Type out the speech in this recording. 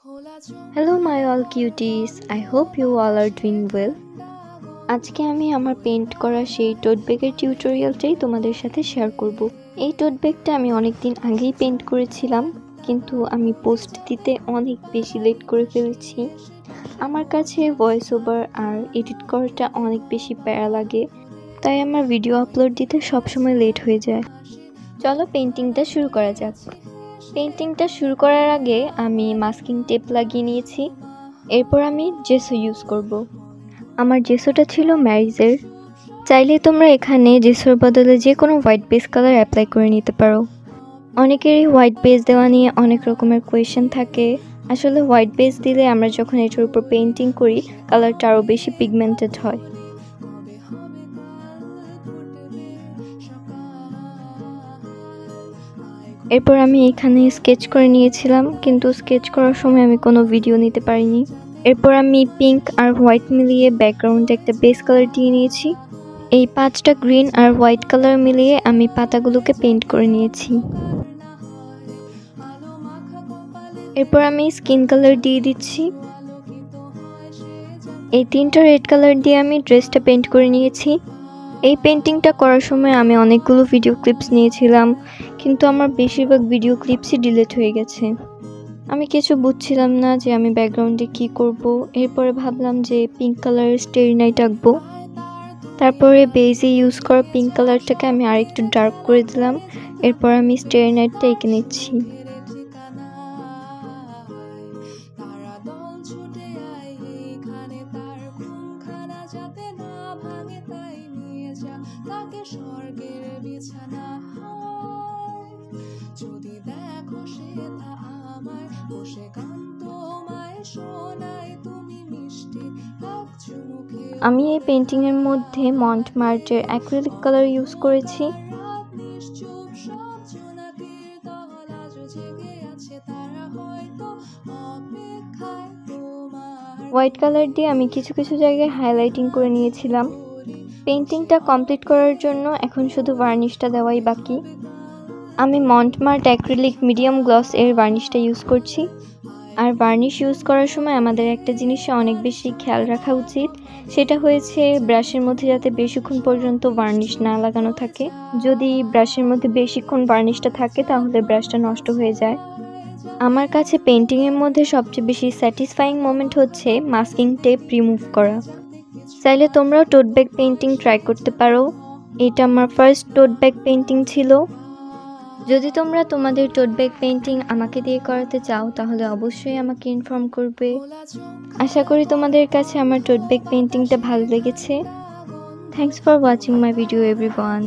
Hello my all cuties, I hope you all are doing well. আজকে আমি আমার paint করা সেই টোট ব্যাগের টিউটোরিয়ালটাই তোমাদের সাথে শেয়ার করব। এই টোট ব্যাগটা আমি অনেকদিন আগেই পেইন্ট করেছিলাম, কিন্তু আমি পোস্ট দিতে অনেক বেশি লেট করে ফেলেছি। আমার কাছে ভয়েস ওভার আর এডিট করাটা অনেক বেশি প্যারা লাগে, তাই আমার ভিডিও আপলোড দিতে সবসময় লেট হয়ে যায়। চলো পেইন্টিংটা শুরু করা যাক। পেইন্টিংটা শুরু করার আগে আমি মাস্কিং টেপ লাগিয়ে নিয়েছি। এরপর আমি জেসো ইউজ করব। আমার জেসোটা ছিল ম্যারিজের। চাইলে তোমরা এখানে জেসোর বদলে যে কোনো হোয়াইট বেস কালার অ্যাপ্লাই করে নিতে পারো। অনেকেরই হোয়াইট বেস দেওয়া নিয়ে অনেক রকমের কোয়েশ্চেন থাকে। আসলে হোয়াইট বেস দিলে আমরা যখন এটার উপর পেইন্টিং করি কালারটা আরও বেশি পিগমেন্টেড হয়। এরপর আমি এখানে স্কেচ করে নিয়েছিলাম, কিন্তু স্কেচ করার সময় আমি কোনো ভিডিও নিতে পারিনি। এরপর আমি পিঙ্ক আর হোয়াইট মিলিয়ে ব্যাকগ্রাউন্ডে একটা বেস কালার দিয়ে নিয়েছি। এই 5টা গ্রিন আর হোয়াইট কালার মিলিয়ে আমি পাতাগুলোকে পেইন্ট করে নিয়েছি। এরপর আমি স্কিন কালার দিয়ে দিচ্ছি। এই 3টা রেড কালার দিয়ে আমি ড্রেসটা পেইন্ট করে নিয়েছি। এই পেইন্টিংটা করার সময় আমি অনেকগুলো ভিডিও ক্লিপস নিয়েছিলাম, কিন্তু আমার বেশিরভাগ ভিডিও ক্লিপসই ডিলিট হয়ে গেছে। আমি কিছু বুঝছিলাম না যে আমি ব্যাকগ্রাউন্ডে কি করব। এরপরে ভাবলাম যে পিঙ্ক কালারের স্টেরি নাইট আঁকবো। তারপরে বেজে ইউজ করা পিঙ্ক কালারটাকে আমি আরেকটু ডার্ক করে দিলাম। এরপর আমি স্টেরি নাইটটা এঁকে নিচ্ছি। আমি এই পেইন্টিংয়ের মধ্যে মন্টমার্টের অ্যাক্রিলিক কালার ইউজ করেছি। হোয়াইট কালার দিয়ে আমি কিছু কিছু জায়গায় হাইলাইটিং করে নিয়েছিলাম। পেইন্টিংটা কমপ্লিট করার জন্য এখন শুধু ভার্নিশটা দেওয়াই বাকি। আমি মন্টমার্ট অ্যাক্রিলিক মিডিয়াম গ্লস এর ভার্নিশটা ইউজ করছি। আর ভার্নিশ ইউজ করার সময় আমাদের একটা জিনিসে অনেক বেশি খেয়াল রাখা উচিত, সেটা হয়েছে ব্রাশের মধ্যে যাতে বেশিক্ষণ পর্যন্ত ভার্নিশ না লাগানো থাকে। যদি ব্রাশের মধ্যে বেশিক্ষণ ভার্নিশটা থাকে তাহলে ব্রাশটা নষ্ট হয়ে যায়। আমার কাছে পেইন্টিংয়ের মধ্যে সবচেয়ে বেশি স্যাটিসফাইং মোমেন্ট হচ্ছে মাস্কিং টেপ রিমুভ করা। চাইলে তোমরাও টোট ব্যাগ পেইন্টিং ট্রাই করতে পারো। এটা আমার ফার্স্ট টোট ব্যাগ পেইন্টিং ছিল। যদি তোমরা তোমাদের টোট ব্যাগ পেইন্টিং আমাকে দিয়ে করাতে চাও তাহলে অবশ্যই আমাকে ইনফর্ম করবে। আশা করি তোমাদের কাছে আমার টোট ব্যাগ পেইন্টিংটা ভালো লেগেছে। Thanks for watching my video everyone.